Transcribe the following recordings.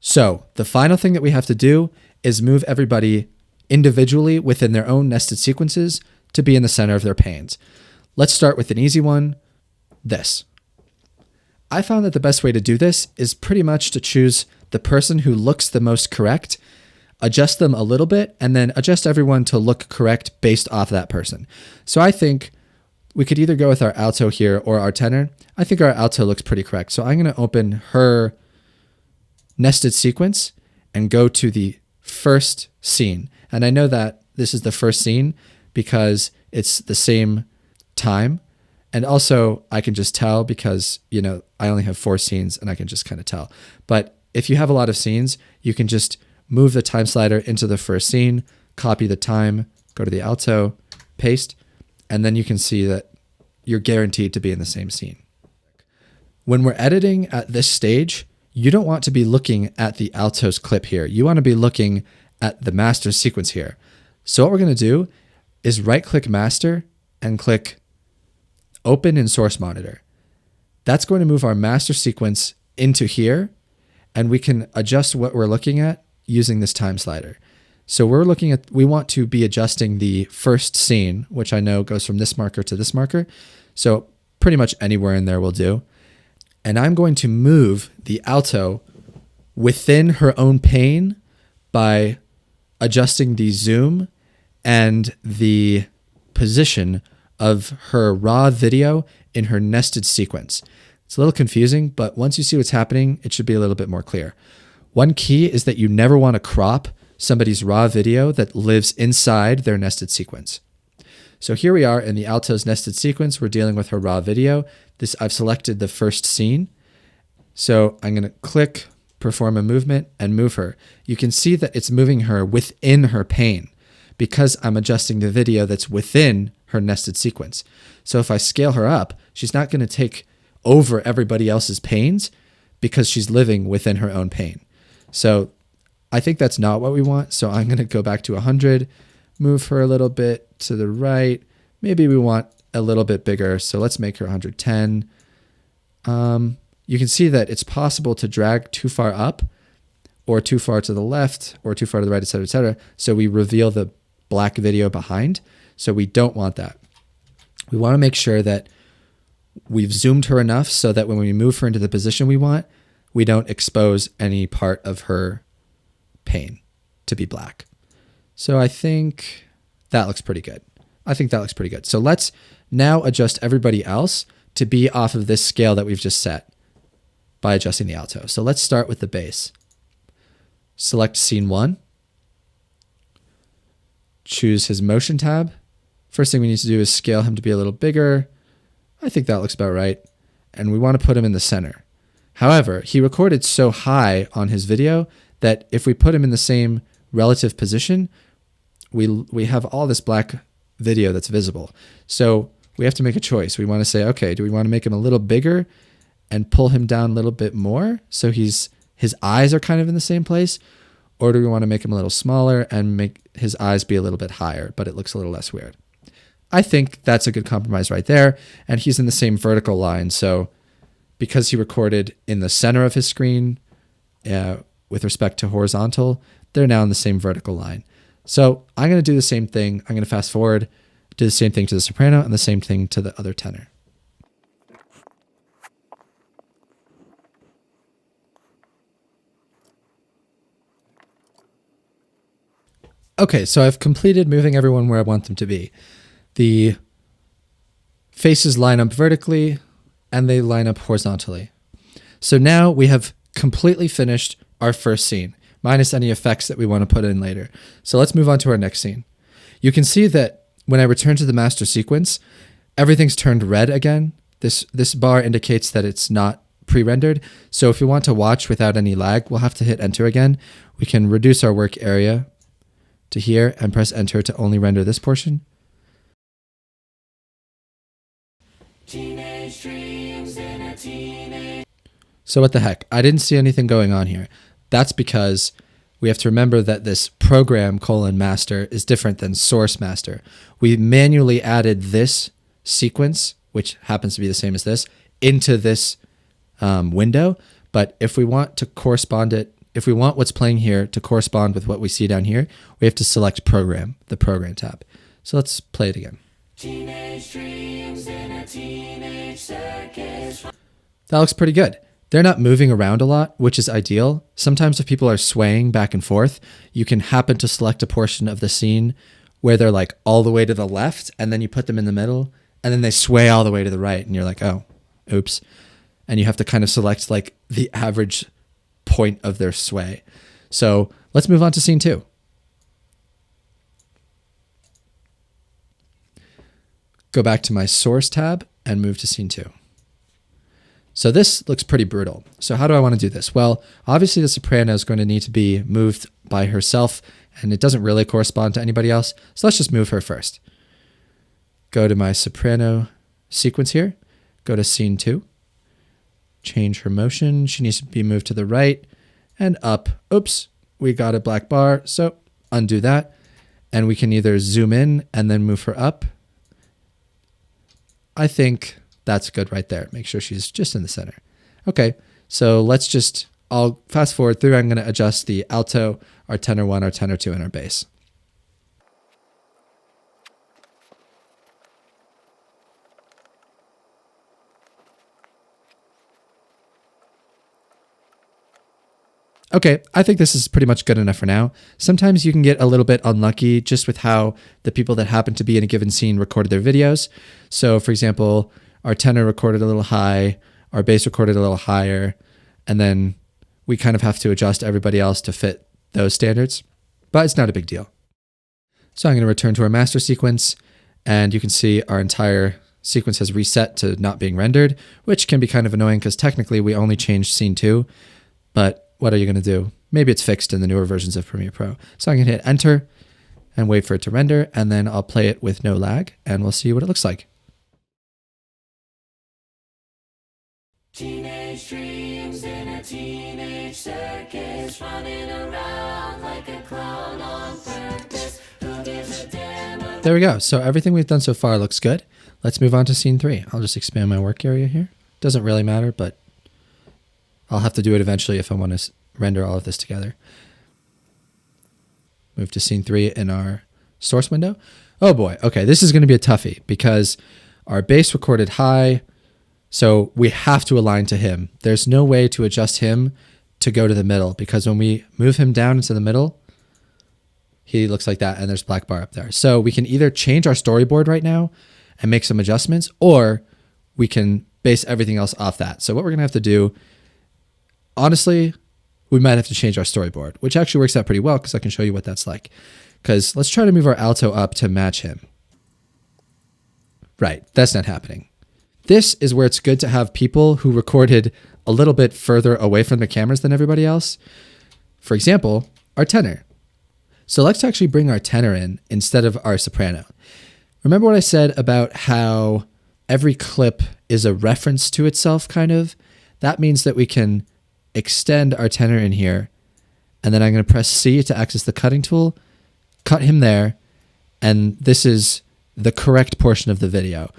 So the final thing that we have to do is move everybody individually within their own nested sequences to be in the center of their panes. Let's start with an easy one, this. I found that the best way to do this is pretty much to choose the person who looks the most correct, adjust them a little bit, and then adjust everyone to look correct based off that person. So I think we could either go with our alto here or our tenor. I think our alto looks pretty correct. So I'm going to open her nested sequence and go to the first scene. And I know that this is the first scene because it's the same time. And also I can just tell because, I only have 4 scenes and I can just kind of tell. But if you have a lot of scenes, you can just move the time slider into the first scene, copy the time, go to the alto, paste, and then you can see that you're guaranteed to be in the same scene. When we're editing at this stage, you don't want to be looking at the alto's clip here. You want to be looking at the master sequence here. So what we're going to do is right-click master and click open in source monitor. That's going to move our master sequence into here, and we can adjust what we're looking at using this time slider. So we want to be adjusting the first scene, which I know goes from this marker to this marker. So pretty much anywhere in there will do. And I'm going to move the alto within her own pane by adjusting the zoom and the position of her raw video in her nested sequence. It's a little confusing, but once you see what's happening, it should be a little bit more clear. One key is that you never want to crop somebody's raw video that lives inside their nested sequence. So here we are in the alto's nested sequence. We're dealing with her raw video. I've selected the first scene. So I'm going to click perform a movement and move her. You can see that it's moving her within her pane because I'm adjusting the video that's within her nested sequence. So if I scale her up, she's not going to take over everybody else's panes because she's living within her own pane. So I think that's not what we want. So I'm going to go back to 100, move her a little bit to the right. Maybe we want a little bit bigger. So let's make her 110. You can see that it's possible to drag too far up or too far to the left or too far to the right, et cetera, et cetera. So we reveal the black video behind. So we don't want that. We want to make sure that we've zoomed her enough so that when we move her into the position we want, we don't expose any part of her pane to be black. So I think that looks pretty good. So let's now adjust everybody else to be off of this scale that we've just set by adjusting the alto. So let's start with the bass. Select scene 1. Choose his motion tab. First thing we need to do is scale him to be a little bigger. I think that looks about right. And we want to put him in the center. However, he recorded so high on his video that if we put him in the same relative position, we have all this black video that's visible. So we have to make a choice. We want to say, okay, do we want to make him a little bigger and pull him down a little bit more so his eyes are kind of in the same place? Or do we want to make him a little smaller and make his eyes be a little bit higher, but it looks a little less weird? I think that's a good compromise right there. And he's in the same vertical line. So because he recorded in the center of his screen with respect to horizontal, they're now in the same vertical line. So I'm going to do the same thing. I'm going to fast forward, do the same thing to the soprano and the same thing to the other tenor. Okay, so I've completed moving everyone where I want them to be. The faces line up vertically and they line up horizontally. So now we have completely finished our first scene, minus any effects that we want to put in later. So let's move on to our next scene. You can see that when I return to the master sequence, everything's turned red again. This bar indicates that it's not pre-rendered. So if we want to watch without any lag, we'll have to hit enter again. We can reduce our work area to here and press enter to only render this portion. So what the heck? I didn't see anything going on here. That's because we have to remember that this program : master is different than source master. We manually added this sequence, which happens to be the same as this, into this window. But if we want to correspond it, if we want what's playing here to correspond with what we see down here, we have to select program, the program tab. So let's play it again. Teenage dreams in a teenage circus. That looks pretty good. They're not moving around a lot, which is ideal. Sometimes if people are swaying back and forth, you can happen to select a portion of the scene where they're like all the way to the left, and then you put them in the middle, and then they sway all the way to the right, and you're like, oh, oops. And you have to kind of select like the average point of their sway. So let's move on to scene 2. Go back to my source tab and move to scene 2. So this looks pretty brutal. So how do I want to do this? Well, obviously the soprano is going to need to be moved by herself, and it doesn't really correspond to anybody else. So let's just move her first. Go to my soprano sequence here. Go to scene 2. Change her motion. She needs to be moved to the right and up. Oops, we got a black bar. So undo that. And we can either zoom in and then move her up. I think that's good right there. Make sure she's just in the center. Okay, so I'll fast forward through. I'm going to adjust the alto, our tenor 1, our tenor 2, and our bass. Okay, I think this is pretty much good enough for now. Sometimes you can get a little bit unlucky just with how the people that happen to be in a given scene recorded their videos. So for example, our tenor recorded a little high, our bass recorded a little higher, and then we kind of have to adjust everybody else to fit those standards, but it's not a big deal. So I'm going to return to our master sequence, and you can see our entire sequence has reset to not being rendered, which can be kind of annoying because technically we only changed scene 2, but what are you going to do? Maybe it's fixed in the newer versions of Premiere Pro. So I'm going to hit enter and wait for it to render, and then I'll play it with no lag, and we'll see what it looks like. Teenage dreams in a teenage circus, running around like a clown on purpose. Who gives a damn? There we go. So everything we've done so far looks good. Let's move on to scene 3. I'll just expand my work area here. Doesn't really matter, but I'll have to do it eventually if I want to render all of this together. Move to scene 3 in our source window. Oh boy, okay, this is going to be a toughie because our bass recorded high, so we have to align to him. There's no way to adjust him to go to the middle because when we move him down into the middle, he looks like that and there's black bar up there. So we can either change our storyboard right now and make some adjustments, or we can base everything else off that. So what we're going to have to do, honestly, we might have to change our storyboard, which actually works out pretty well because I can show you what that's like. Because let's try to move our alto up to match him. Right, that's not happening. This is where it's good to have people who recorded a little bit further away from the cameras than everybody else. For example, our tenor. So let's actually bring our tenor in instead of our soprano. Remember what I said about how every clip is a reference to itself, kind of? That means that we can extend our tenor in here, and then I'm going to press C to access the cutting tool, cut him there, and this is the correct portion of the video.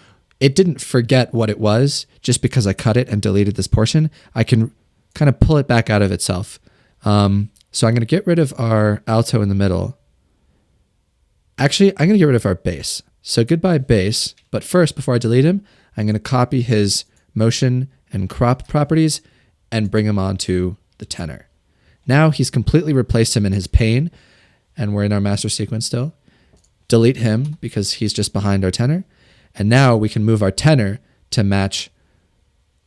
It didn't forget what it was just because I cut it and deleted this portion. I can kind of pull it back out of itself. So I'm going to get rid of our alto in the middle. Actually, I'm going to get rid of our bass. So goodbye bass, but first, before I delete him, I'm going to copy his motion and crop properties and bring him onto the tenor. Now he's completely replaced him in his pane, and we're in our master sequence still. Delete him because he's just behind our tenor. And now we can move our tenor to match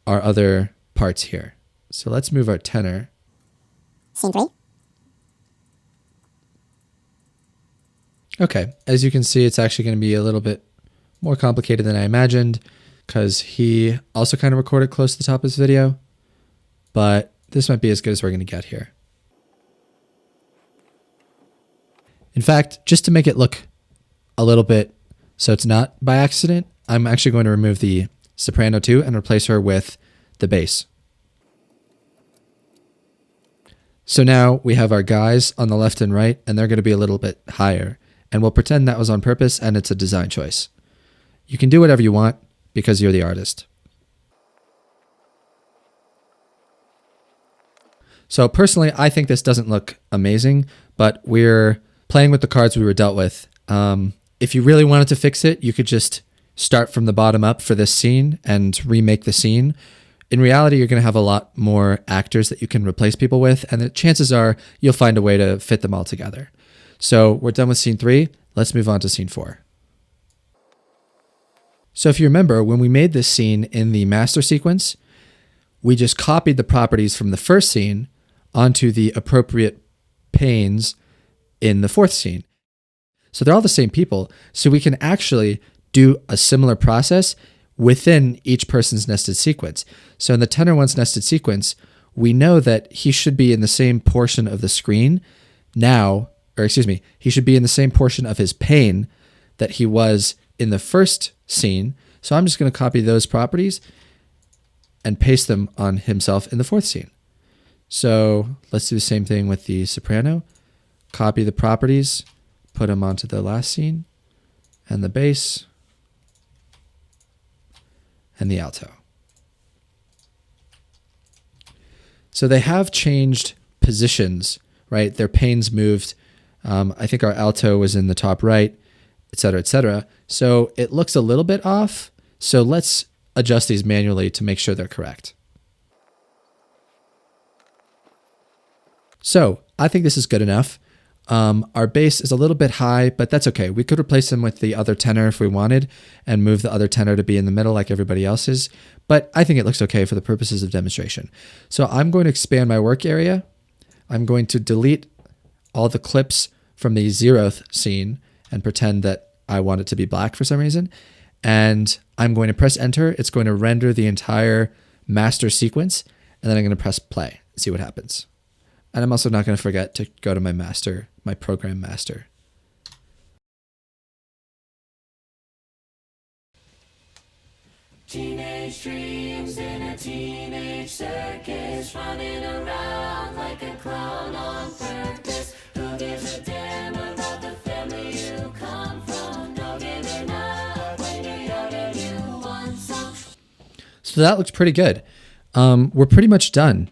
our other parts here. So let's move our tenor. Scene 3. Okay, as you can see, it's actually going to be a little bit more complicated than I imagined because he also kind of recorded close to the top of his video. But this might be as good as we're going to get here. In fact, just to make it look a little bit so it's not by accident, I'm actually going to remove the soprano too and replace her with the bass. So now we have our guys on the left and right, and they're going to be a little bit higher. And we'll pretend that was on purpose and it's a design choice. You can do whatever you want because you're the artist. So personally, I think this doesn't look amazing, but we're playing with the cards we were dealt with. If you really wanted to fix it, you could just start from the bottom up for this scene and remake the scene. In reality, you're going to have a lot more actors that you can replace people with, and the chances are you'll find a way to fit them all together. So we're done with scene 3. Let's move on to scene 4. So if you remember, when we made this scene in the master sequence, we just copied the properties from the first scene onto the appropriate panes in the fourth scene. So they're all the same people. So we can actually do a similar process within each person's nested sequence. So in the tenor one's nested sequence, we know that he should be in the same portion of the screen now, he should be in the same portion of his pane that he was in the first scene. So I'm just going to copy those properties and paste them on himself in the fourth scene. So let's do the same thing with the soprano. Copy the properties, put them onto the last scene, and the bass, and the alto. So they have changed positions, right? Their panes moved. I think our alto was in the top right, et cetera, et cetera. So it looks a little bit off. So let's adjust these manually to make sure they're correct. So I think this is good enough. Our bass is a little bit high, but that's okay. We could replace him with the other tenor if we wanted and move the other tenor to be in the middle like everybody else's. But I think it looks okay for the purposes of demonstration. So I'm going to expand my work area. I'm going to delete all the clips from the 0th scene and pretend that I want it to be black for some reason. And I'm going to press enter. It's going to render the entire master sequence. And then I'm going to press play and see what happens. And I'm also not going to forget to go to my master, my program master. Teenage dreams in a teenage circus, running around like a clown on purpose. Who gives a damn about the family you come from? No giving up when you're young and you want some. So that looks pretty good. We're pretty much done.